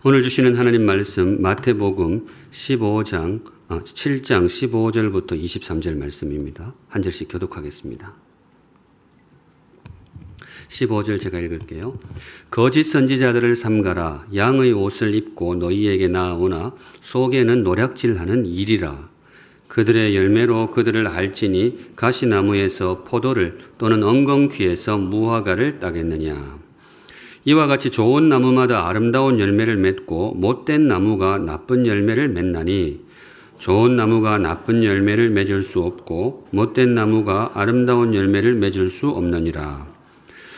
오늘 주시는 하나님 말씀 마태복음 7장 15절부터 23절 말씀입니다. 한 절씩 교독하겠습니다. 15절 제가 읽을게요. 거짓 선지자들을 삼가라. 양의 옷을 입고 너희에게 나아오나 속에는 노략질하는 일이라. 그들의 열매로 그들을 알지니 가시나무에서 포도를 또는 엉겅퀴에서 무화과를 따겠느냐. 이와 같이 좋은 나무마다 아름다운 열매를 맺고 못된 나무가 나쁜 열매를 맺나니 좋은 나무가 나쁜 열매를 맺을 수 없고 못된 나무가 아름다운 열매를 맺을 수 없느니라.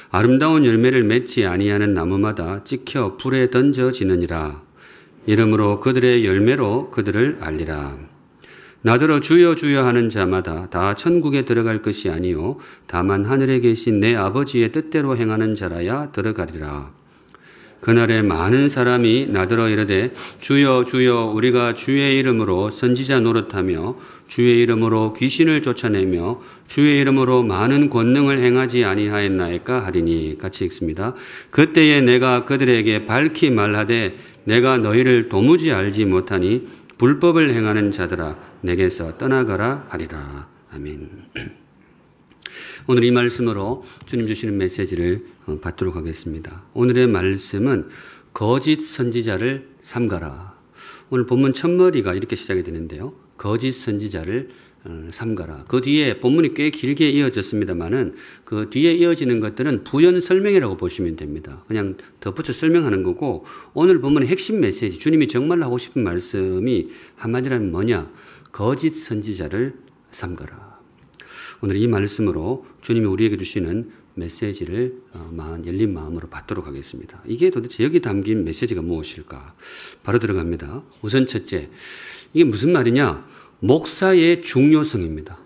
아름다운 열매를 맺지 아니하는 나무마다 찍혀 불에 던져지느니라. 이러므로 그들의 열매로 그들을 알리라. 나더러 주여 주여 하는 자마다 다 천국에 들어갈 것이 아니요 다만 하늘에 계신 내 아버지의 뜻대로 행하는 자라야 들어가리라. 그날에 많은 사람이 나더러 이르되 주여 주여 우리가 주의 이름으로 선지자 노릇하며 주의 이름으로 귀신을 쫓아내며 주의 이름으로 많은 권능을 행하지 아니하였나이까 하리니. 같이 읽습니다. 그때에 내가 그들에게 밝히 말하되 내가 너희를 도무지 알지 못하니 불법을 행하는 자들아 내게서 떠나가라 하리라. 아멘. 오늘 이 말씀으로 주님 주시는 메시지를 받도록 하겠습니다. 오늘의 말씀은 거짓 선지자를 삼가라. 오늘 본문 첫머리가 이렇게 시작이 되는데요. 거짓 선지자를 삼가라. 그 뒤에 본문이 꽤 길게 이어졌습니다만은 그 뒤에 이어지는 것들은 부연 설명이라고 보시면 됩니다. 그냥 덧붙여 설명하는 거고 오늘 본문의 핵심 메시지, 주님이 정말로 하고 싶은 말씀이 한마디라면 뭐냐? 거짓 선지자를 삼가라. 오늘 이 말씀으로 주님이 우리에게 주시는 메시지를 열린 마음으로 받도록 하겠습니다. 이게 도대체 여기 담긴 메시지가 무엇일까? 바로 들어갑니다. 우선 첫째, 이게 무슨 말이냐? 목사의 중요성입니다.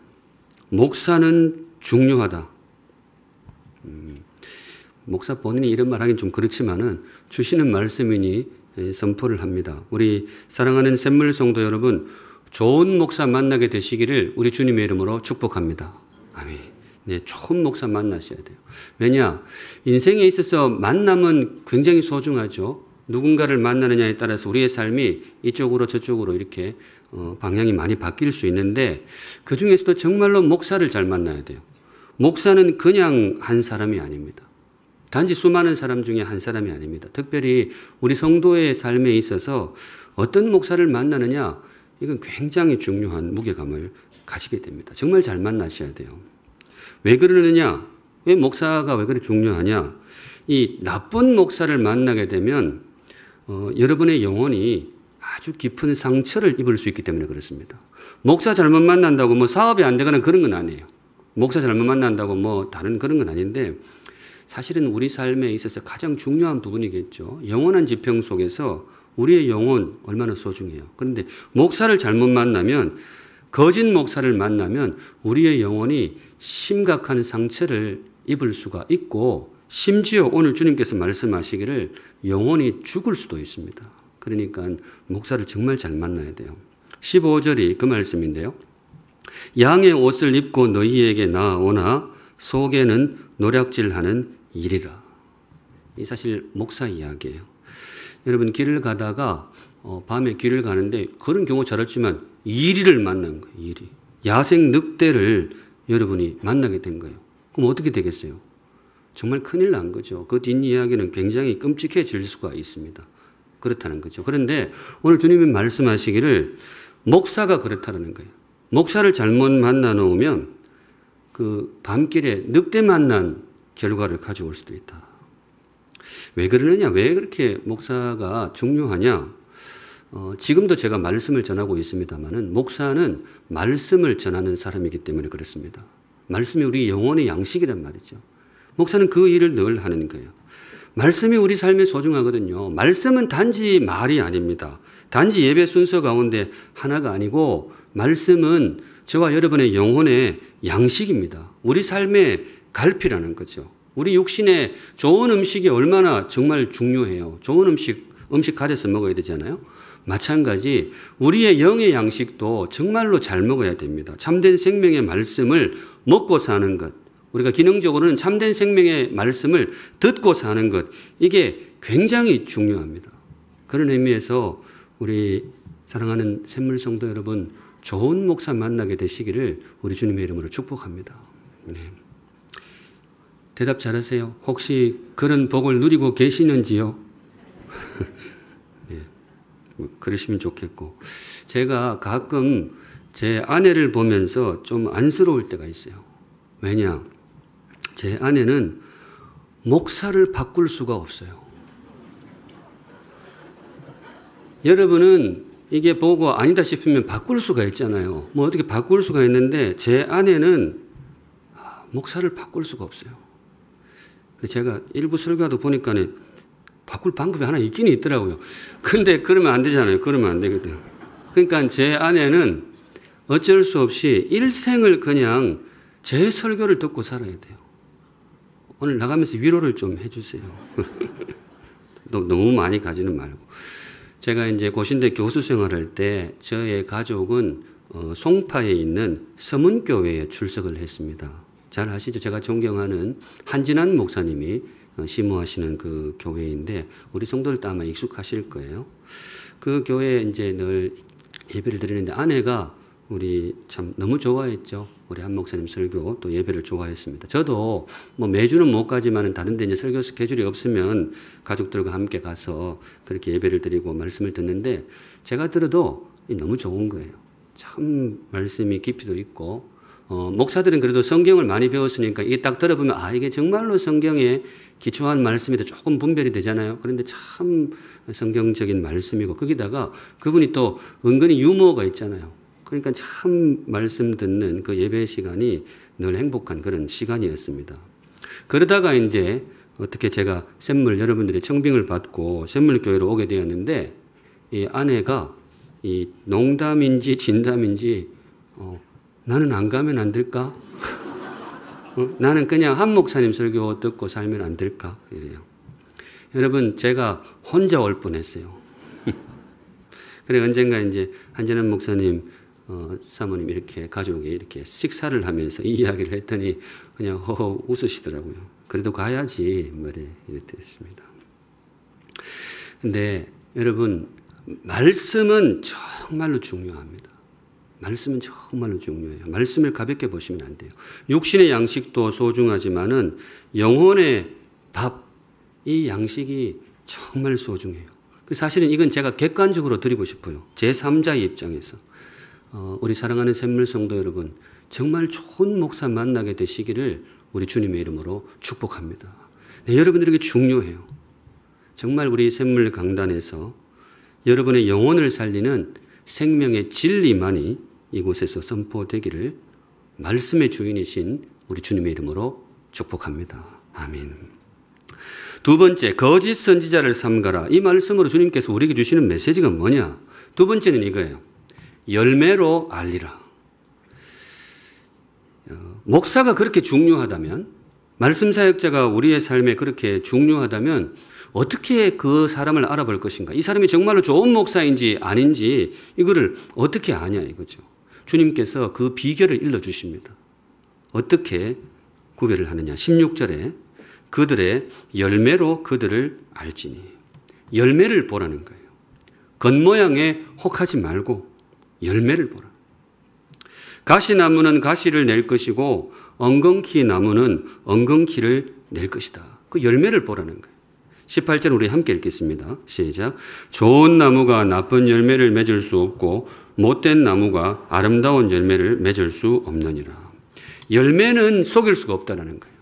목사는 중요하다. 목사 본인이 이런 말 하긴 좀 그렇지만은 주시는 말씀이니 선포를 합니다. 우리 사랑하는 샘물 성도 여러분, 좋은 목사 만나게 되시기를 우리 주님의 이름으로 축복합니다. 아멘. 네, 좋은 목사 만나셔야 돼요. 왜냐? 인생에 있어서 만남은 굉장히 소중하죠. 누군가를 만나느냐에 따라서 우리의 삶이 이쪽으로 저쪽으로 이렇게 방향이 많이 바뀔 수 있는데 그 중에서도 정말로 목사를 잘 만나야 돼요. 목사는 그냥 한 사람이 아닙니다. 단지 수많은 사람 중에 한 사람이 아닙니다. 특별히 우리 성도의 삶에 있어서 어떤 목사를 만나느냐 이건 굉장히 중요한 무게감을 가지게 됩니다. 정말 잘 만나셔야 돼요. 왜 그러느냐? 왜 목사가 왜 그렇게 중요하냐? 이 나쁜 목사를 만나게 되면 여러분의 영혼이 아주 깊은 상처를 입을 수 있기 때문에 그렇습니다. 목사 잘못 만난다고 뭐 사업이 안 되거나 그런 건 아니에요. 목사 잘못 만난다고 뭐 다른 그런 건 아닌데 사실은 우리 삶에 있어서 가장 중요한 부분이겠죠. 영원한 지평 속에서 우리의 영혼 얼마나 소중해요. 그런데 목사를 잘못 만나면 거짓 목사를 만나면 우리의 영혼이 심각한 상처를 입을 수가 있고 심지어 오늘 주님께서 말씀하시기를 영혼이 죽을 수도 있습니다. 그러니까 목사를 정말 잘 만나야 돼요. 15절이 그 말씀인데요. 양의 옷을 입고 너희에게 나아오나 속에는 노략질하는 일이라. 이 사실 목사 이야기예요. 여러분 길을 가다가 밤에 길을 가는데 그런 경우 잘 없지만 이리를 만난 거예요. 이리. 야생 늑대를 여러분이 만나게 된 거예요. 그럼 어떻게 되겠어요? 정말 큰일 난 거죠. 그 뒷이야기는 굉장히 끔찍해질 수가 있습니다. 그렇다는 거죠. 그런데 오늘 주님이 말씀하시기를 목사가 그렇다는 거예요. 목사를 잘못 만나 놓으면 그 밤길에 늑대 만난 결과를 가져올 수도 있다. 왜 그러느냐? 왜 그렇게 목사가 중요하냐? 지금도 제가 말씀을 전하고 있습니다만은 목사는 말씀을 전하는 사람이기 때문에 그렇습니다. 말씀이 우리 영혼의 양식이란 말이죠. 목사는 그 일을 늘 하는 거예요. 말씀이 우리 삶에 소중하거든요. 말씀은 단지 말이 아닙니다. 단지 예배 순서 가운데 하나가 아니고 말씀은 저와 여러분의 영혼의 양식입니다. 우리 삶의 갈피라는 거죠. 우리 육신에 좋은 음식이 얼마나 정말 중요해요. 좋은 음식 가려서 먹어야 되잖아요. 마찬가지 우리의 영의 양식도 정말로 잘 먹어야 됩니다. 참된 생명의 말씀을 먹고 사는 것. 우리가 기능적으로는 참된 생명의 말씀을 듣고 사는 것. 이게 굉장히 중요합니다. 그런 의미에서 우리 사랑하는 샘물 성도 여러분, 좋은 목사 만나게 되시기를 우리 주님의 이름으로 축복합니다. 네. 대답 잘하세요. 혹시 그런 복을 누리고 계시는지요? 네. 그러시면 좋겠고. 제가 가끔 제 아내를 보면서 좀 안쓰러울 때가 있어요. 왜냐? 제 아내는 목사를 바꿀 수가 없어요. 여러분은 이게 보고 아니다 싶으면 바꿀 수가 있잖아요. 뭐 어떻게 바꿀 수가 있는데 제 아내는 목사를 바꿀 수가 없어요. 제가 일부 설교하다 보니까 바꿀 방법이 하나 있긴 있더라고요. 근데 그러면 안 되잖아요. 그러면 안 되거든. 그러니까 제 아내는 어쩔 수 없이 일생을 그냥 제 설교를 듣고 살아야 돼요. 오늘 나가면서 위로를 좀 해주세요. 너무 많이 가지는 말고. 제가 이제 고신대 교수 생활할 때 저의 가족은 송파에 있는 서문교회에 출석을 했습니다. 잘 아시죠? 제가 존경하는 한진환 목사님이 심호하시는 그 교회인데 우리 성도들도 아마 익숙하실 거예요. 그 교회에 이제 늘 예배를 드리는데 아내가 우리 참 너무 좋아했죠. 우리 한 목사님 설교 또 예배를 좋아했습니다. 저도 뭐 매주는 못 가지만은 다른 데 이제 설교 스케줄이 없으면 가족들과 함께 가서 그렇게 예배를 드리고 말씀을 듣는데 제가 들어도 너무 좋은 거예요. 참 말씀이 깊이도 있고 목사들은 그래도 성경을 많이 배웠으니까 이게 딱 들어보면 이게 정말로 성경에 기초한 말씀이다 조금 분별이 되잖아요. 그런데 참 성경적인 말씀이고 거기다가 그분이 또 은근히 유머가 있잖아요. 그러니까 참 말씀 듣는 그 예배 시간이 늘 행복한 그런 시간이었습니다. 그러다가 이제 어떻게 제가 샘물 여러분들의 청빙을 받고 샘물교회로 오게 되었는데 이 아내가 이 농담인지 진담인지 나는 안 가면 안 될까? 나는 그냥 한 목사님 설교 듣고 살면 안 될까? 이래요. 여러분 제가 혼자 올 뻔했어요. 그래 언젠가 이제 한진환 목사님 사모님 이렇게 가족이 이렇게 식사를 하면서 이 이야기를 했더니 그냥 허허 웃으시더라고요. 그래도 가야지 말에 이렇게 했습니다. 근데 여러분 말씀은 정말로 중요합니다. 말씀은 정말로 중요해요. 말씀을 가볍게 보시면 안 돼요. 육신의 양식도 소중하지만은 영혼의 밥, 이 양식이 정말 소중해요. 사실은 이건 제가 객관적으로 드리고 싶어요. 제3자의 입장에서. 우리 사랑하는 샘물 성도 여러분, 정말 좋은 목사 만나게 되시기를 우리 주님의 이름으로 축복합니다. 네, 여러분들에게 중요해요. 정말 우리 샘물 강단에서 여러분의 영혼을 살리는 생명의 진리만이 이곳에서 선포되기를 말씀의 주인이신 우리 주님의 이름으로 축복합니다. 아멘. 두 번째, 거짓 선지자를 삼가라. 이 말씀으로 주님께서 우리에게 주시는 메시지가 뭐냐? 두 번째는 이거예요. 열매로 알리라. 목사가 그렇게 중요하다면, 말씀 사역자가 우리의 삶에 그렇게 중요하다면 어떻게 그 사람을 알아볼 것인가? 이 사람이 정말로 좋은 목사인지 아닌지 이거를 어떻게 아냐 이거죠. 주님께서 그 비결을 일러주십니다. 어떻게 구별을 하느냐. 16절에 그들의 열매로 그들을 알지니. 열매를 보라는 거예요. 겉모양에 혹하지 말고 열매를 보라. 가시나무는 가시를 낼 것이고 엉겅퀴 나무는 엉겅퀴를 낼 것이다. 그 열매를 보라는 거예요. 18절 우리 함께 읽겠습니다. 시작. 좋은 나무가 나쁜 열매를 맺을 수 없고 못된 나무가 아름다운 열매를 맺을 수 없느니라. 열매는 속일 수가 없다는 거예요.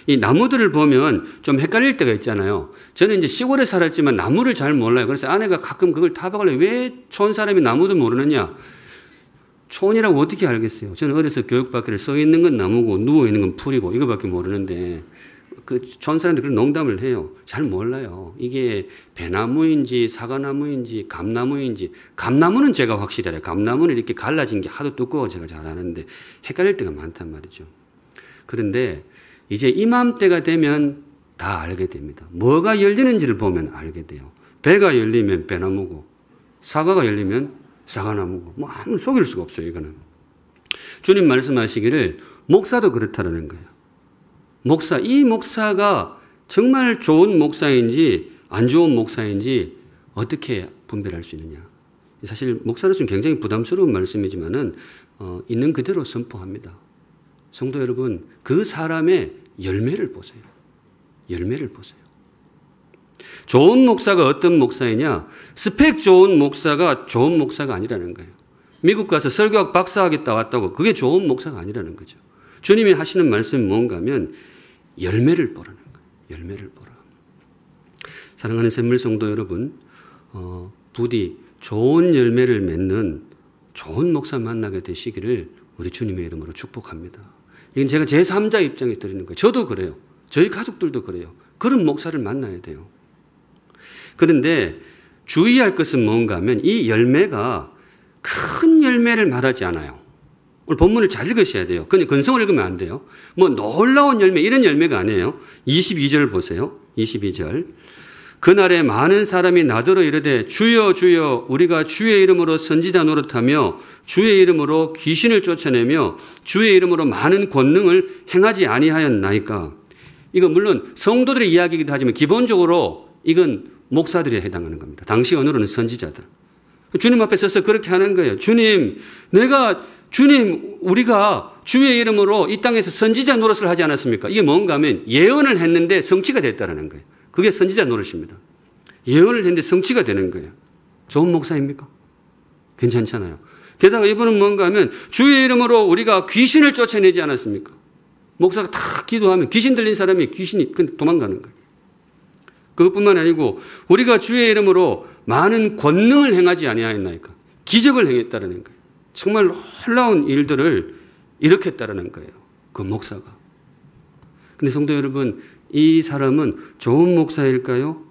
이 나무들을 보면 좀 헷갈릴 때가 있잖아요. 저는 이제 시골에 살았지만 나무를 잘 몰라요. 그래서 아내가 가끔 그걸 타박을 해요. 왜 촌 사람이 나무도 모르느냐. 촌이라고 어떻게 알겠어요. 저는 어려서 교육받기를 써 있는 건 나무고 누워 있는 건 풀이고 이거밖에 모르는데 그 촌 사람들이 그런 농담을 해요. 잘 몰라요. 이게 배나무인지 사과나무인지 감나무인지. 감나무는 제가 확실히 알아요. 감나무는 이렇게 갈라진 게 하도 두꺼워 제가 잘 아는데 헷갈릴 때가 많단 말이죠. 그런데 이제 이맘때가 되면 다 알게 됩니다. 뭐가 열리는지를 보면 알게 돼요. 배가 열리면 배나무고 사과가 열리면 사과나무고 뭐 아무 속일 수가 없어요. 이거는. 주님 말씀하시기를 목사도 그렇다라는 거예요. 이 목사가 정말 좋은 목사인지 안 좋은 목사인지 어떻게 분별할 수 있느냐. 사실 목사로서는 굉장히 부담스러운 말씀이지만은 있는 그대로 선포합니다. 성도 여러분, 그 사람의 열매를 보세요. 열매를 보세요. 좋은 목사가 어떤 목사이냐? 스펙 좋은 목사가 좋은 목사가 아니라는 거예요. 미국 가서 설교학 박사하겠다 왔다고 그게 좋은 목사가 아니라는 거죠. 주님이 하시는 말씀이 뭔가 하면 열매를 보라는 거예요. 열매를 보라. 사랑하는 샘물 성도 여러분, 부디 좋은 열매를 맺는 좋은 목사 만나게 되시기를 우리 주님의 이름으로 축복합니다. 이건 제가 제3자 입장에 드리는 거예요. 저도 그래요. 저희 가족들도 그래요. 그런 목사를 만나야 돼요. 그런데 주의할 것은 뭔가 하면 이 열매가 큰 열매를 말하지 않아요. 오늘 본문을 잘 읽으셔야 돼요. 그냥 근성을 읽으면 안 돼요. 뭐 놀라운 열매 이런 열매가 아니에요. 22절 보세요. 22절. 그날에 많은 사람이 나더러 이르되 주여 주여 우리가 주의 이름으로 선지자 노릇하며 주의 이름으로 귀신을 쫓아내며 주의 이름으로 많은 권능을 행하지 아니하였나이까. 이거 물론 성도들의 이야기이기도 하지만 기본적으로 이건 목사들에 해당하는 겁니다. 당시 언어로는 선지자들. 주님 앞에 서서 그렇게 하는 거예요. 주님, 우리가 주의 이름으로 이 땅에서 선지자 노릇을 하지 않았습니까? 이게 뭔가 하면 예언을 했는데 성취가 됐다는 거예요. 그게 선지자 노릇입니다. 예언을 했는데 성취가 되는 거예요. 좋은 목사입니까? 괜찮잖아요. 게다가 이분은 뭔가 하면 주의 이름으로 우리가 귀신을 쫓아내지 않았습니까? 목사가 다 기도하면 귀신 들린 사람이 귀신이 도망가는 거예요. 그것뿐만 아니고 우리가 주의 이름으로 많은 권능을 행하지 아니하였나이까. 기적을 행했다는 거예요. 정말 놀라운 일들을 일으켰다는 거예요. 그 목사가. 근데 성도 여러분, 이 사람은 좋은 목사일까요?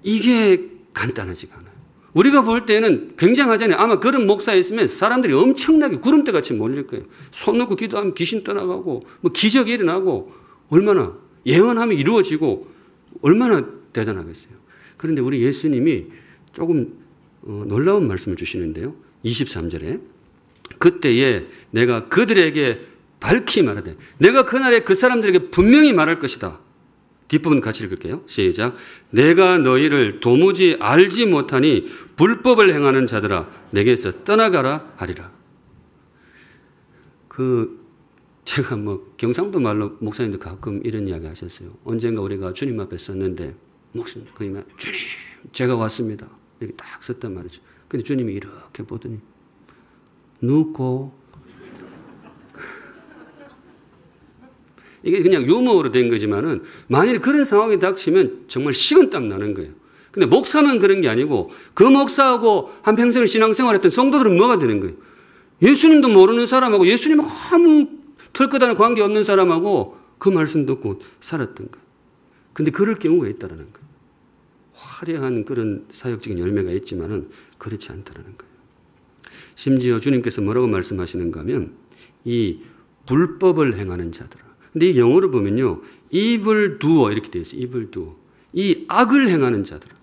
이게 간단하지가 않아요. 우리가 볼 때는 굉장하잖아요. 아마 그런 목사였으면 사람들이 엄청나게 구름대같이 몰릴 거예요. 손 놓고 기도하면 귀신 떠나가고 뭐 기적이 일어나고 얼마나 예언하면 이루어지고 얼마나 대단하겠어요. 그런데 우리 예수님이 조금 놀라운 말씀을 주시는데요. 23절에 그때에 내가 그들에게 밝히 말하되 내가 그날에 그 사람들에게 분명히 말할 것이다. 뒷부분 같이 읽을게요. 시작. 내가 너희를 도무지 알지 못하니 불법을 행하는 자들아 내게서 떠나가라 하리라. 제가 경상도 말로 목사님도 가끔 이런 이야기 하셨어요. 언젠가 우리가 주님 앞에 섰는데 목사님 그러면 주님 제가 왔습니다. 이렇게 딱 섰단 말이죠. 근데 주님이 이렇게 보더니 눕고 이게 그냥 유머로 된 거지만은 만일 그런 상황이 닥치면 정말 식은땀 나는 거예요. 근데 목사만 그런 게 아니고 그 목사하고 한평생을 신앙생활했던 성도들은 뭐가 되는 거예요? 예수님도 모르는 사람하고 예수님하고 아무 털끝하는 관계없는 사람하고 그 말씀 듣고 살았던 거예요. 근데 그럴 경우가 있다는 거예요. 화려한 그런 사역적인 열매가 있지만은 그렇지 않다는 거예요. 심지어 주님께서 뭐라고 말씀하시는가 하면 이 불법을 행하는 자들아. 근데 이 영어로 보면요. evil doer 이렇게 되어 있어요. evil doer. 이 악을 행하는 자들아.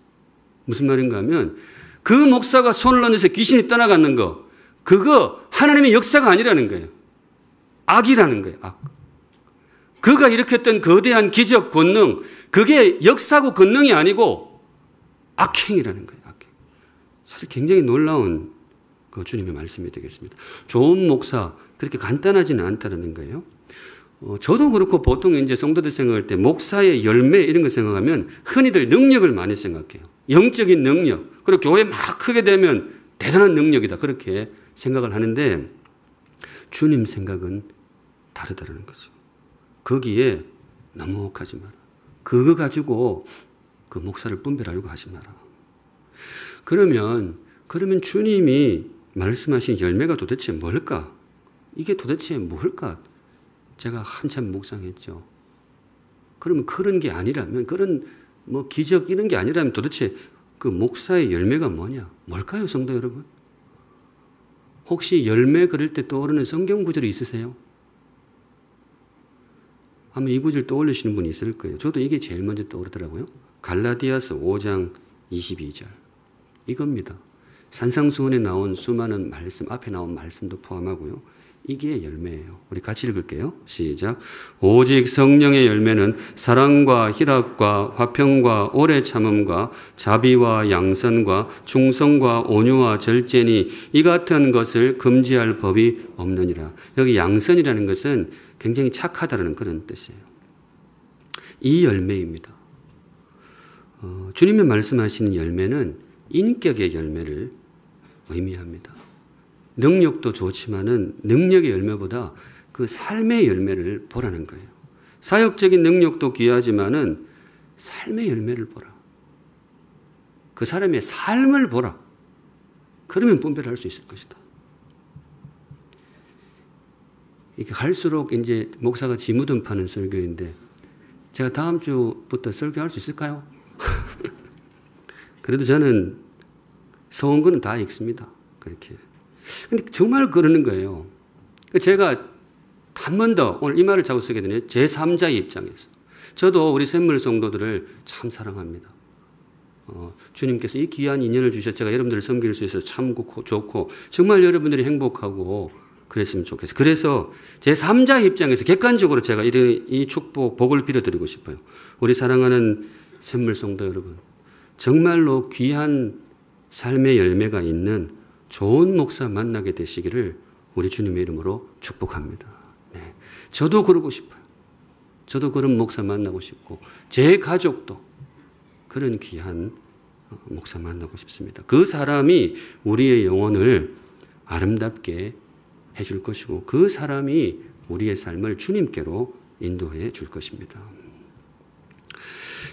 무슨 말인가 하면 그 목사가 손을 얹어서 귀신이 떠나가는 거 그거 하나님의 역사가 아니라는 거예요. 악이라는 거예요. 악. 그가 일으켰던 거대한 기적 권능 그게 역사고 권능이 아니고 악행이라는 거예요. 악행. 사실 굉장히 놀라운 그 주님의 말씀이 되겠습니다. 좋은 목사 그렇게 간단하지는 않다는 거예요. 저도 그렇고 보통 이제 성도들 생각할 때 목사의 열매 이런 거 생각하면 흔히들 능력을 많이 생각해요. 영적인 능력. 그리고 교회 막 크게 되면 대단한 능력이다. 그렇게 생각을 하는데 주님 생각은 다르다는 거죠. 거기에 너무 혹하지 마라. 그거 가지고 그 목사를 분별하려고 하지 마라. 그러면 주님이 말씀하신 열매가 도대체 뭘까? 이게 도대체 뭘까? 제가 한참 묵상했죠. 그러면 그런 게 아니라면, 그런 기적 이런 게 아니라면 도대체 그 목사의 열매가 뭐냐? 뭘까요, 성도 여러분? 혹시 열매 그릴 때 떠오르는 성경 구절이 있으세요? 아마 이 구절 떠올리시는 분이 있을 거예요. 저도 이게 제일 먼저 떠오르더라고요. 갈라디아서 5장 22절. 이겁니다. 산상수훈에 나온 수많은 말씀, 앞에 나온 말씀도 포함하고요. 이게 열매예요. 우리 같이 읽을게요. 시작. 오직 성령의 열매는 사랑과 희락과 화평과 오래 참음과 자비와 양선과 충성과 온유와 절제니 이 같은 것을 금지할 법이 없느니라. 여기 양선이라는 것은 굉장히 착하다는 그런 뜻이에요. 이 열매입니다. 주님이 말씀하시는 열매는 인격의 열매를 의미합니다. 능력도 좋지만은 능력의 열매보다 그 삶의 열매를 보라는 거예요. 사역적인 능력도 귀하지만은 삶의 열매를 보라. 그 사람의 삶을 보라. 그러면 분별할 수 있을 것이다. 이렇게 갈수록 이제 목사가 지무든 파는 설교인데 제가 다음 주부터 설교할 수 있을까요? 그래도 저는 서운 거는 다 읽습니다. 그렇게. 근데 정말 그러는 거예요. 제가 한 번 더 오늘 이 말을 자꾸 쓰게 되네요. 제3자의 입장에서. 저도 우리 샘물 성도들을 참 사랑합니다. 주님께서 이 귀한 인연을 주셔서 제가 여러분들을 섬길 수 있어서 참 좋고 정말 여러분들이 행복하고 그랬으면 좋겠어요. 그래서 제3자의 입장에서 객관적으로 제가 이 축복, 복을 빌어드리고 싶어요. 우리 사랑하는 샘물 성도 여러분. 정말로 귀한 삶의 열매가 있는 좋은 목사 만나게 되시기를 우리 주님의 이름으로 축복합니다. 네. 저도 그러고 싶어요. 저도 그런 목사 만나고 싶고 제 가족도 그런 귀한 목사 만나고 싶습니다. 그 사람이 우리의 영혼을 아름답게 해줄 것이고 그 사람이 우리의 삶을 주님께로 인도해 줄 것입니다.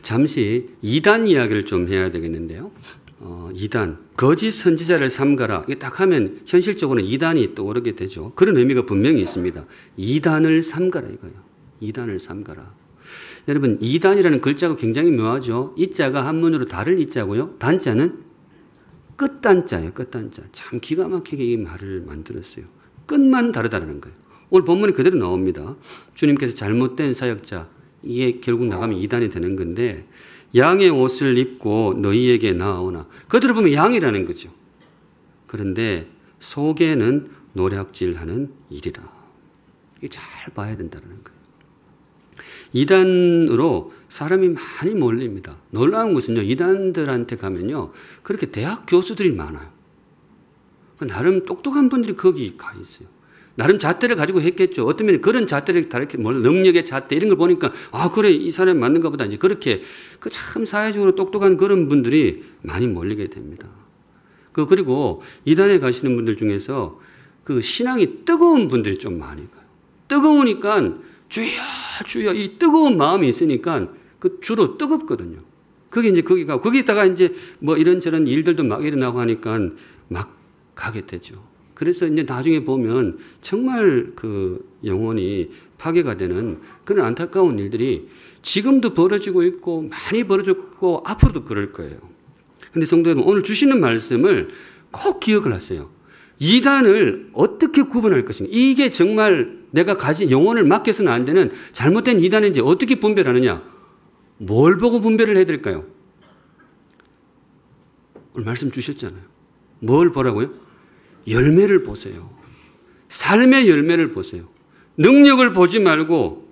잠시 이단 이야기를 좀 해야 되겠는데요. 이단, 거짓 선지자를 삼가라. 이게 딱 하면 현실적으로는 이단이 떠오르게 되죠. 그런 의미가 분명히 있습니다. 이단을 삼가라 이거예요. 이단을 삼가라. 여러분, 이단이라는 글자가 굉장히 묘하죠. 이자가 한문으로 다를 이자고요. 단자는 끝단자예요. 끝단자. 참 기가 막히게 이 말을 만들었어요. 끝만 다르다는 거예요. 오늘 본문이 그대로 나옵니다. 주님께서 잘못된 사역자, 이게 결국 나가면 이단이 되는 건데 양의 옷을 입고 너희에게 나아오나. 그대로 보면 양이라는 거죠. 그런데 속에는 노략질하는 일이라. 이게 잘 봐야 된다는 거예요. 이단으로 사람이 많이 몰립니다. 놀라운 것은요. 이단들한테 가면요. 그렇게 대학 교수들이 많아요. 나름 똑똑한 분들이 거기 가 있어요. 나름 잣대를 가지고 했겠죠. 어떤 면에 그런 잣대를 다 이렇게 능력의 잣대 이런 걸 보니까 아 그래 이 사람이 맞는가 보다 이제 그렇게 그 참 사회적으로 똑똑한 그런 분들이 많이 몰리게 됩니다. 그리고 이단에 가시는 분들 중에서 그 신앙이 뜨거운 분들이 좀 많이 가요. 뜨거우니까 주여 이 뜨거운 마음이 있으니까 그 주로 뜨겁거든요. 그게 이제 거기다가 이제 뭐 이런저런 일들도 막 일어나고 하니까 막 가게 되죠. 그래서 이제 나중에 보면 정말 그 영혼이 파괴가 되는 그런 안타까운 일들이 지금도 벌어지고 있고 많이 벌어졌고 앞으로도 그럴 거예요. 그런데 성도 여러분 오늘 주시는 말씀을 꼭 기억을 하세요. 이단을 어떻게 구분할 것인가. 이게 정말 내가 가진 영혼을 맡겨서는 안 되는 잘못된 이단인지 어떻게 분별하느냐. 뭘 보고 분별을 해야 될까요? 오늘 말씀 주셨잖아요. 뭘 보라고요? 열매를 보세요. 삶의 열매를 보세요. 능력을 보지 말고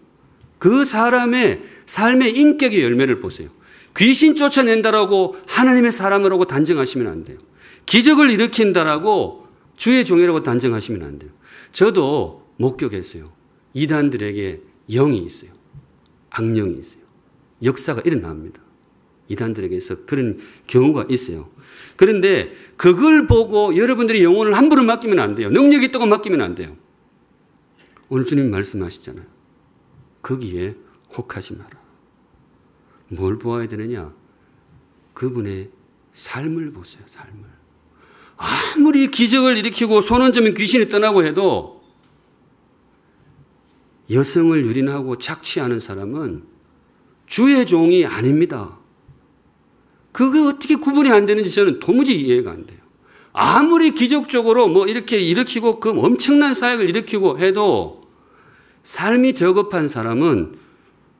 그 사람의 삶의 인격의 열매를 보세요. 귀신 쫓아낸다라고 하나님의 사람이라고 단정하시면 안 돼요. 기적을 일으킨다라고 주의 종이라고 단정하시면 안 돼요. 저도 목격했어요. 이단들에게 영이 있어요. 악령이 있어요. 역사가 일어납니다. 이단들에게서 그런 경우가 있어요. 그런데 그걸 보고 여러분들이 영혼을 함부로 맡기면 안 돼요. 능력이 있다고 맡기면 안 돼요. 오늘 주님 말씀하시잖아요. 거기에 혹하지 마라. 뭘 보아야 되느냐? 그분의 삶을 보세요. 삶을. 아무리 기적을 일으키고 손 얹으면 귀신이 떠나고 해도 여성을 유린하고 착취하는 사람은 주의 종이 아닙니다. 그게 어떻게 구분이 안 되는지 저는 도무지 이해가 안 돼요. 아무리 기적적으로 뭐 이렇게 일으키고 그 엄청난 사역을 일으키고 해도 삶이 저급한 사람은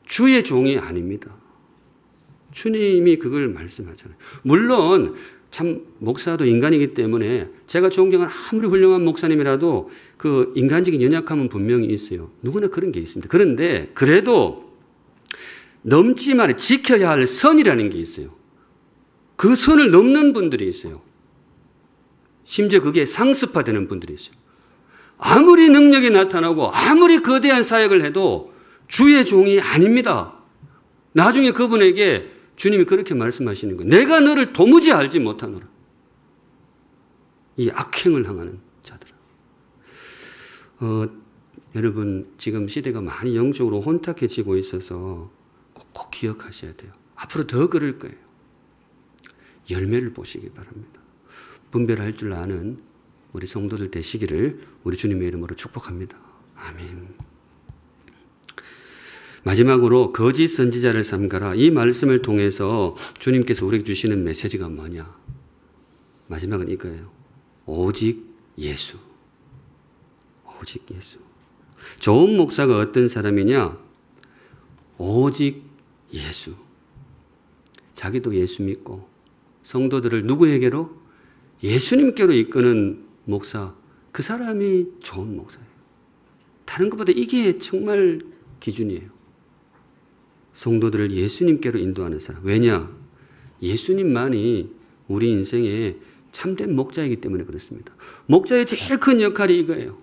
주의 종이 아닙니다. 주님이 그걸 말씀하잖아요. 물론 참 목사도 인간이기 때문에 제가 존경하는 아무리 훌륭한 목사님이라도 그 인간적인 연약함은 분명히 있어요. 누구나 그런 게 있습니다. 그런데 그래도 넘지 말아 지켜야 할 선이라는 게 있어요. 그 선을 넘는 분들이 있어요. 심지어 그게 상습화되는 분들이 있어요. 아무리 능력이 나타나고 아무리 거대한 사역을 해도 주의 종이 아닙니다. 나중에 그분에게 주님이 그렇게 말씀하시는 거예요. 내가 너를 도무지 알지 못하노라. 이 악행을 행하는 자들. 여러분 지금 시대가 많이 영적으로 혼탁해지고 있어서 꼭 기억하셔야 돼요. 앞으로 더 그럴 거예요. 열매를 보시기 바랍니다. 분별할 줄 아는 우리 성도들 되시기를 우리 주님의 이름으로 축복합니다. 아멘. 마지막으로 거짓 선지자를 삼가라. 이 말씀을 통해서 주님께서 우리에게 주시는 메시지가 뭐냐? 마지막은 이거예요. 오직 예수. 오직 예수. 좋은 목사가 어떤 사람이냐? 오직 예수. 자기도 예수 믿고 성도들을 누구에게로? 예수님께로 이끄는 목사. 그 사람이 좋은 목사예요. 다른 것보다 이게 정말 기준이에요. 성도들을 예수님께로 인도하는 사람. 왜냐? 예수님만이 우리 인생의 참된 목자이기 때문에 그렇습니다. 목자의 제일 큰 역할이 이거예요.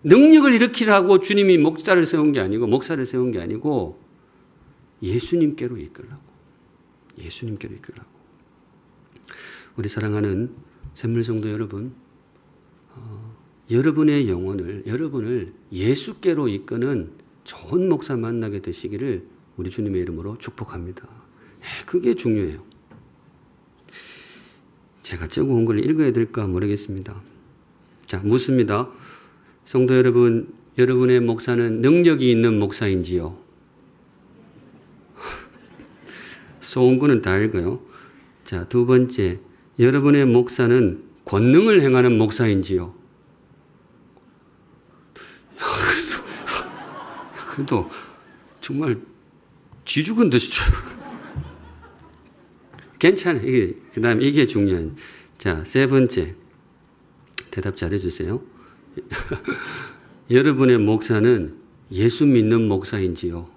능력을 일으키라고 주님이 목자를 세운 게 아니고 목사를 세운 게 아니고 예수님께로 이끌라고. 예수님께로 이끌라고. 우리 사랑하는 샘물성도 여러분, 여러분의 영혼을, 여러분을 예수께로 이끄는 좋은 목사 만나게 되시기를 우리 주님의 이름으로 축복합니다. 그게 중요해요. 제가 적어온 걸 읽어야 될까 모르겠습니다. 자, 묻습니다. 성도 여러분, 여러분의 목사는 능력이 있는 목사인지요? 소원구는 다 읽어요. 자, 두 번째, 여러분의 목사는 권능을 행하는 목사인지요? 그래도 정말 쥐죽은 듯이 줘요. 괜찮아요. 그 다음에 이게 중요한. 자, 세 번째. 대답 잘해주세요. 여러분의 목사는 예수 믿는 목사인지요?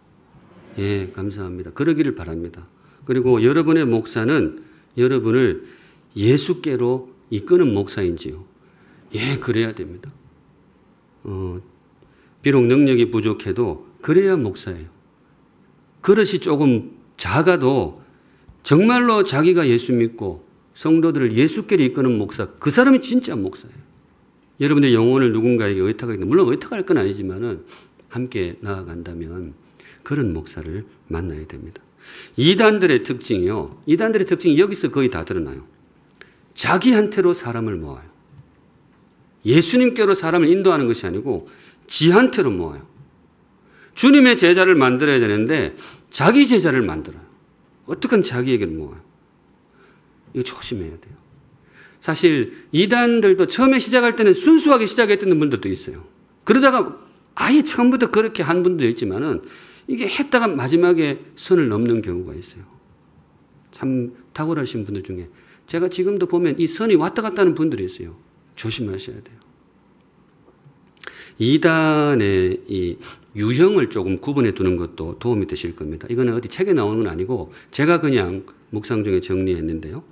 예, 감사합니다. 그러기를 바랍니다. 그리고 여러분의 목사는 여러분을 예수께로 이끄는 목사인지요? 예, 그래야 됩니다. 비록 능력이 부족해도 그래야 목사예요. 그릇이 조금 작아도 정말로 자기가 예수 믿고 성도들을 예수께로 이끄는 목사, 그 사람이 진짜 목사예요. 여러분의 영혼을 누군가에게 의탁하겠다. 물론 의탁할 건 아니지만은 함께 나아간다면 그런 목사를 만나야 됩니다. 이단들의 특징이요. 이단들의 특징이 여기서 거의 다 드러나요. 자기한테로 사람을 모아요. 예수님께로 사람을 인도하는 것이 아니고 지한테로 모아요. 주님의 제자를 만들어야 되는데 자기 제자를 만들어요. 어떻게 자기에게를 모아요. 이거 조심해야 돼요. 사실 이단들도 처음에 시작할 때는 순수하게 시작했던 분들도 있어요. 그러다가 아예 처음부터 그렇게 한 분도 있지만은 이게 했다가 마지막에 선을 넘는 경우가 있어요. 참 탁월하신 분들 중에 제가 지금도 보면 이 선이 왔다 갔다 하는 분들이 있어요. 조심하셔야 돼요. 이단의 이 유형을 조금 구분해 두는 것도 도움이 되실 겁니다. 이거는 어디 책에 나오는 건 아니고 제가 그냥 묵상 중에 정리했는데요.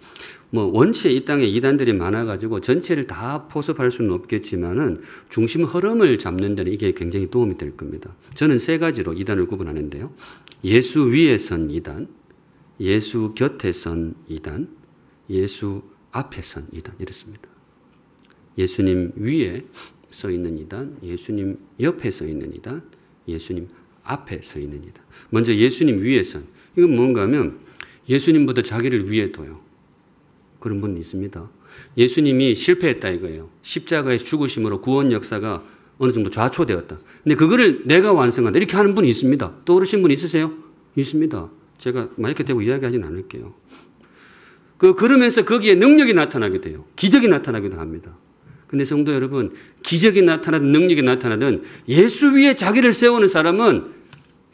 원체 이 땅에 이단들이 많아가지고 전체를 다 포섭할 수는 없겠지만은 중심 흐름을 잡는 데는 이게 굉장히 도움이 될 겁니다. 저는 세 가지로 이단을 구분하는데요. 예수 위에 선 이단, 예수 곁에 선 이단, 예수 앞에 선 이단 이렇습니다. 예수님 위에 서 있는 이단, 예수님 옆에 서 있는 이단, 예수님 앞에 서 있는 이단. 먼저 예수님 위에 선. 이건 뭔가 하면 예수님보다 자기를 위에 둬요. 그런 분이 있습니다. 예수님이 실패했다 이거예요. 십자가의 죽으심으로 구원 역사가 어느 정도 좌초되었다. 근데 그거를 내가 완성한다. 이렇게 하는 분이 있습니다. 떠오르신 분 있으세요? 있습니다. 제가 마이크 대고 이야기하진 않을게요. 그러면서 거기에 능력이 나타나게 돼요. 기적이 나타나기도 합니다. 근데 성도 여러분, 기적이 나타나든 능력이 나타나든 예수 위에 자기를 세우는 사람은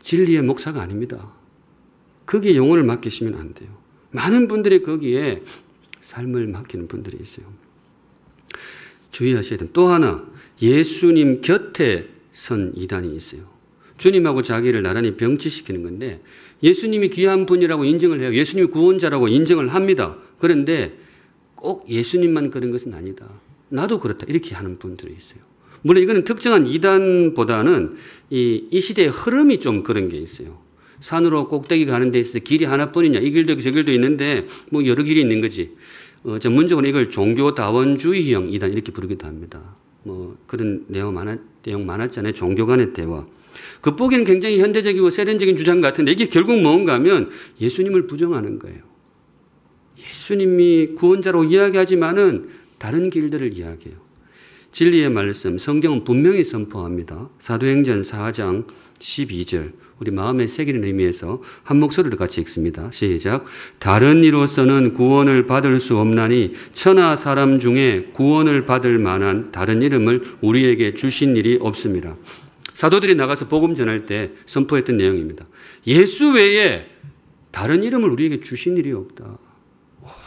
진리의 목사가 아닙니다. 거기에 영혼을 맡기시면 안 돼요. 많은 분들이 거기에 삶을 맡기는 분들이 있어요. 주의하셔야 됩니다. 또 하나, 예수님 곁에 선 이단이 있어요. 주님하고 자기를 나란히 병치시키는 건데 예수님이 귀한 분이라고 인정을 해요. 예수님이 구원자라고 인정을 합니다. 그런데 꼭 예수님만 그런 것은 아니다. 나도 그렇다. 이렇게 하는 분들이 있어요. 물론 이거는 특정한 이단보다는 이 시대의 흐름이 좀 그런 게 있어요. 산으로 꼭대기 가는 데 있어서 길이 하나뿐이냐. 이 길도 저 길도 있는데 뭐 여러 길이 있는 거지. 전문적으로 이걸 종교다원주의형 이단 이렇게 부르기도 합니다. 뭐 그런 내용 많았잖아요. 종교 간의 대화. 겉보기엔 굉장히 현대적이고 세련적인 주장 같은데 이게 결국 뭔가 하면 예수님을 부정하는 거예요. 예수님이 구원자로 이야기하지만은 다른 길들을 이야기해요. 진리의 말씀, 성경은 분명히 선포합니다. 사도행전 4장 12절. 우리 마음에 새기는 의미에서 한 목소리로 같이 읽습니다. 시작. 다른 이로서는 구원을 받을 수 없나니 천하 사람 중에 구원을 받을 만한 다른 이름을 우리에게 주신 일이 없습니다. 사도들이 나가서 복음 전할 때 선포했던 내용입니다. 예수 외에 다른 이름을 우리에게 주신 일이 없다.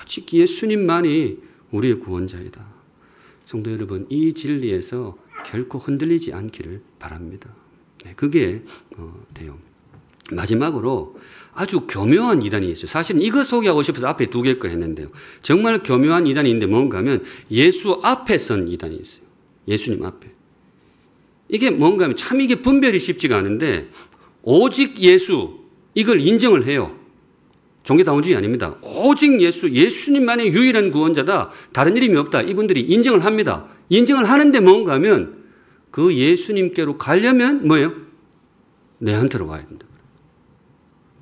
오직 예수님만이 우리의 구원자이다. 성도 여러분, 이 진리에서 결코 흔들리지 않기를 바랍니다. 네, 그게 돼요. 마지막으로 아주 교묘한 이단이 있어요. 사실은 이거 소개하고 싶어서 앞에 두 개 거 했는데요. 정말 교묘한 이단이 있는데 뭔가 하면 예수 앞에 선 이단이 있어요. 예수님 앞에. 이게 뭔가 하면 참 이게 분별이 쉽지가 않은데 오직 예수 이걸 인정을 해요. 종교다원주의 아닙니다. 오직 예수님만의 유일한 구원자다. 다른 이름이 없다. 이분들이 인정을 합니다. 인정을 하는데 뭔가 하면 그 예수님께로 가려면 뭐예요? 내한테로 와야 된다.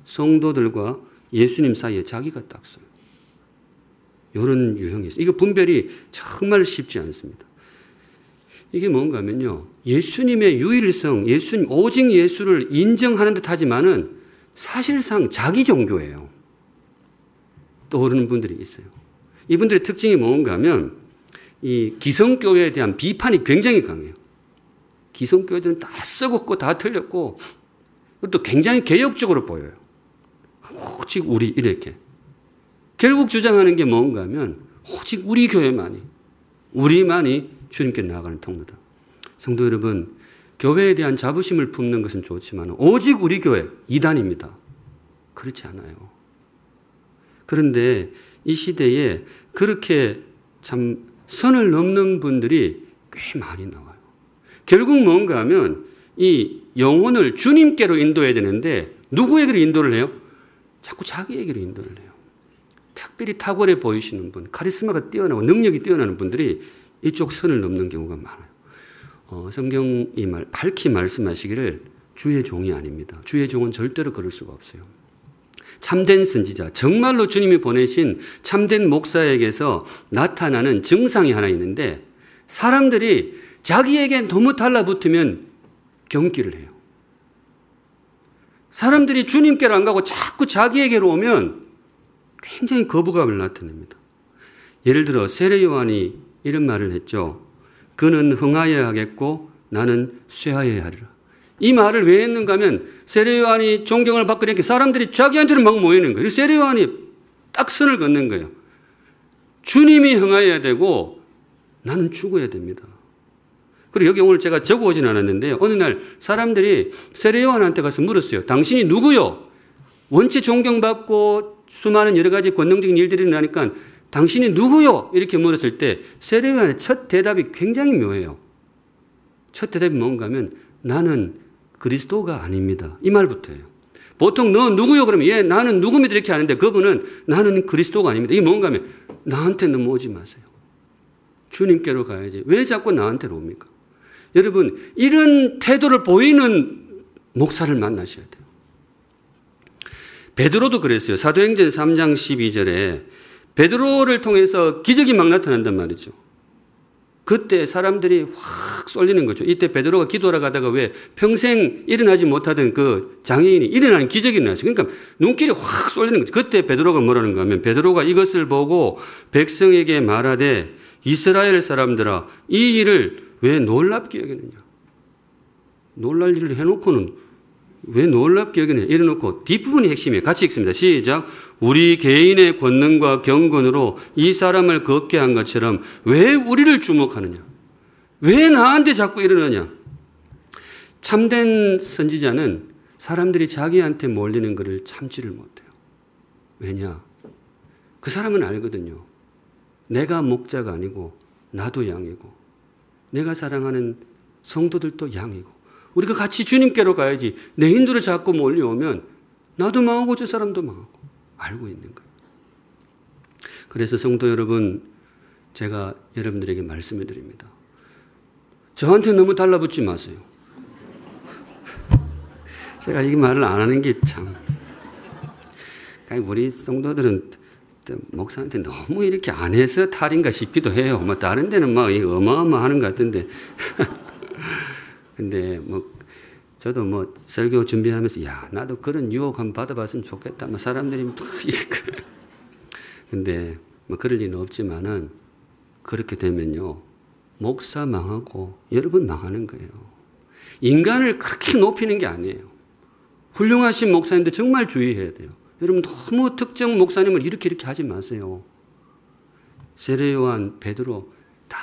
성도들과 예수님 사이에 자기가 딱 서요. 이런 유형이 있어요. 이거 분별이 정말 쉽지 않습니다. 이게 뭔가 하면요. 예수님의 유일성, 오직 예수를 인정하는 듯 하지만은 사실상 자기 종교예요. 떠오르는 분들이 있어요. 이분들의 특징이 뭔가 하면 이 기성교회에 대한 비판이 굉장히 강해요. 기성교회들은 다 썩었고 다 틀렸고 또 굉장히 개혁적으로 보여요. 오직 우리 이렇게. 결국 주장하는 게 뭔가 하면 오직 우리 교회만이 우리만이 주님께 나아가는 통로다. 성도 여러분, 교회에 대한 자부심을 품는 것은 좋지만 오직 우리 교회 이단입니다. 그렇지 않아요. 그런데 이 시대에 그렇게 참 선을 넘는 분들이 꽤 많이 나와요. 결국 뭔가 하면 이 영혼을 주님께로 인도해야 되는데 누구에게로 인도를 해요? 자꾸 자기에게로 인도를 해요. 특별히 탁월해 보이시는 분, 카리스마가 뛰어나고 능력이 뛰어나는 분들이 이쪽 선을 넘는 경우가 많아요. 성경이 밝히 말씀하시기를 주의 종이 아닙니다. 주의 종은 절대로 그럴 수가 없어요. 참된 선지자, 정말로 주님이 보내신 참된 목사에게서 나타나는 증상이 하나 있는데 사람들이 자기에게 너무 달라붙으면 경기를 해요. 사람들이 주님께로 안 가고 자꾸 자기에게로 오면 굉장히 거부감을 나타냅니다. 예를 들어 세례 요한이 이런 말을 했죠. 그는 흥하여야 하겠고 나는 쇠하여야 하리라. 이 말을 왜 했는가 하면 세례 요한이 존경을 받고 이렇게 사람들이 자기한테는 막 모이는 거예요. 세례 요한이 딱 선을 긋는 거예요. 주님이 흥하여야 되고 나는 죽어야 됩니다. 그리고 여기 오늘 제가 적어오진 않았는데요. 어느 날 사람들이 세례 요한한테 가서 물었어요. 당신이 누구요? 원체 존경받고 수많은 여러 가지 권능적인 일들이 일어나니까 당신이 누구요? 이렇게 물었을 때 세례 요한의 첫 대답이 굉장히 묘해요. 첫 대답이 뭔가 하면 나는 그리스도가 아닙니다. 이 말부터예요. 보통 너 누구요? 그러면 예, 나는 누굽니다. 이렇게 하는데 그분은 나는 그리스도가 아닙니다. 이게 뭔가 하면 나한테 넘어오지 마세요. 주님께로 가야지. 왜 자꾸 나한테로 옵니까? 여러분, 이런 태도를 보이는 목사를 만나셔야 돼요. 베드로도 그랬어요. 사도행전 3장 12절에 베드로를 통해서 기적이 막 나타난단 말이죠. 그때 사람들이 확 쏠리는 거죠. 이때 베드로가 기도하러 가다가 왜 평생 일어나지 못하던 그 장애인이 일어나는 기적이 일어났어요. 그러니까 눈길이 확 쏠리는 거죠. 그때 베드로가 뭐라는가 하면 베드로가 이것을 보고 백성에게 말하되 이스라엘 사람들아 이 일을 왜 놀랍게 여기느냐. 놀랄 일을 해놓고는 왜 놀랍게 여기냐 이래놓고 뒷부분이 핵심이에요. 같이 읽습니다. 시작. 우리 개인의 권능과 경건으로 이 사람을 걷게 한 것처럼 왜 우리를 주목하느냐? 왜 나한테 자꾸 이러느냐? 참된 선지자는 사람들이 자기한테 몰리는 것을 참지를 못해요. 왜냐? 그 사람은 알거든요. 내가 목자가 아니고 나도 양이고 내가 사랑하는 성도들도 양이고 우리가 같이 주님께로 가야지 내 인도를 자꾸 몰려오면 나도 망하고 저 사람도 망하고 알고 있는 거예요. 그래서 성도 여러분, 제가 여러분들에게 말씀해 드립니다. 저한테 너무 달라붙지 마세요. 제가 이 말을 안 하는 게 참, 우리 성도들은 목사한테 너무 이렇게 안 해서 탈인가 싶기도 해요. 뭐 다른 데는 막 어마어마하는 것 같은데. 근데 저도 설교 준비하면서 야, 나도 그런 유혹 한번 받아봤으면 좋겠다. 사람들이 막 이렇게. 근데 그럴 리는 없지만은 그렇게 되면요. 목사 망하고 여러분 망하는 거예요. 인간을 그렇게 높이는 게 아니에요. 훌륭하신 목사님들 정말 주의해야 돼요. 여러분 너무 특정 목사님을 이렇게 하지 마세요. 세례 요한, 베드로 다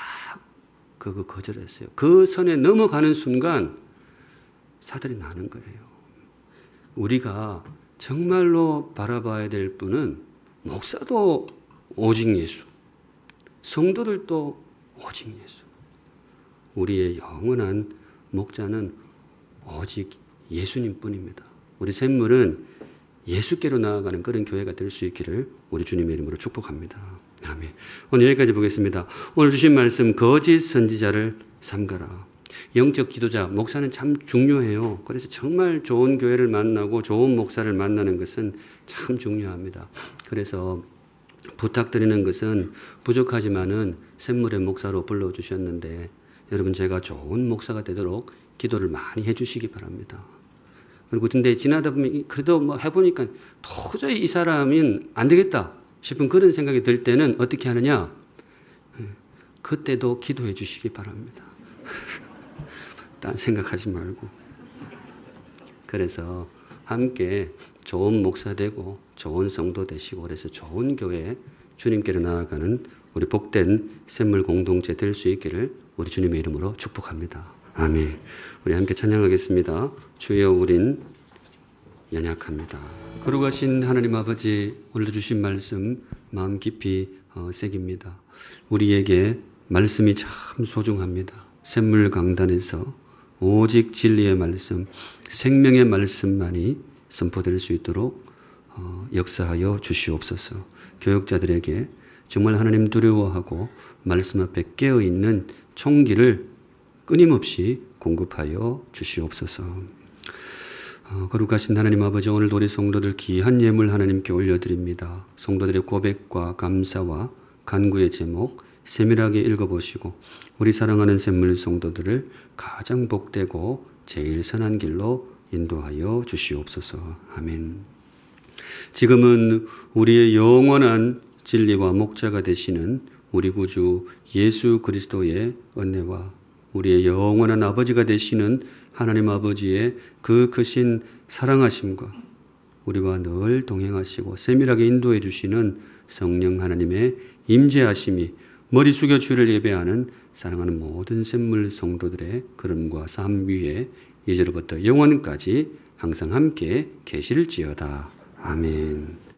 그거 거절했어요. 그 선에 넘어가는 순간 사들이 나는 거예요. 우리가 정말로 바라봐야 될 분은 목사도 오직 예수, 성도들도 오직 예수. 우리의 영원한 목자는 오직 예수님 뿐입니다. 우리 샘물은 예수께로 나아가는 그런 교회가 될 수 있기를 우리 주님의 이름으로 축복합니다. 아멘. 오늘 여기까지 보겠습니다. 오늘 주신 말씀, 거짓 선지자를 삼가라. 영적 기도자, 목사는 참 중요해요. 그래서 정말 좋은 교회를 만나고 좋은 목사를 만나는 것은 참 중요합니다. 그래서 부탁드리는 것은 부족하지만은 샘물의 목사로 불러주셨는데 여러분 제가 좋은 목사가 되도록 기도를 많이 해주시기 바랍니다. 그리고 근데 지나다 보면 그래도 해보니까 도저히 이 사람은 안 되겠다 싶은 그런 생각이 들 때는 어떻게 하느냐? 그때도 기도해 주시기 바랍니다. 딴 생각하지 말고. 그래서 함께 좋은 목사 되고 좋은 성도 되시고 그래서 좋은 교회 주님께로 나아가는 우리 복된 샘물 공동체 될 수 있기를 우리 주님의 이름으로 축복합니다. 아멘. 우리 함께 찬양하겠습니다. 주여 우린 연약합니다. 거룩하신 하나님 아버지, 오늘 주신 말씀 마음 깊이 새깁니다. 우리에게 말씀이 참 소중합니다. 샘물 강단에서 오직 진리의 말씀, 생명의 말씀만이 선포될 수 있도록 역사하여 주시옵소서. 교역자들에게 정말 하나님 두려워하고 말씀 앞에 깨어있는 총기를 끊임없이 공급하여 주시옵소서. 거룩하신 하나님 아버지, 오늘도 우리 성도들 귀한 예물 하나님께 올려드립니다. 성도들의 고백과 감사와 간구의 제목 세밀하게 읽어보시고 우리 사랑하는 샘물 성도들을 가장 복되고 제일 선한 길로 인도하여 주시옵소서. 아멘. 지금은 우리의 영원한 진리와 목자가 되시는 우리 구주 예수 그리스도의 은혜와 우리의 영원한 아버지가 되시는 하나님 아버지의 그 크신 사랑하심과 우리와 늘 동행하시고 세밀하게 인도해 주시는 성령 하나님의 임재하심이 머리 숙여 주를 예배하는 사랑하는 모든 샘물 성도들의 걸음과 삶 위에 이제로부터 영원까지 항상 함께 계실지어다. 아멘.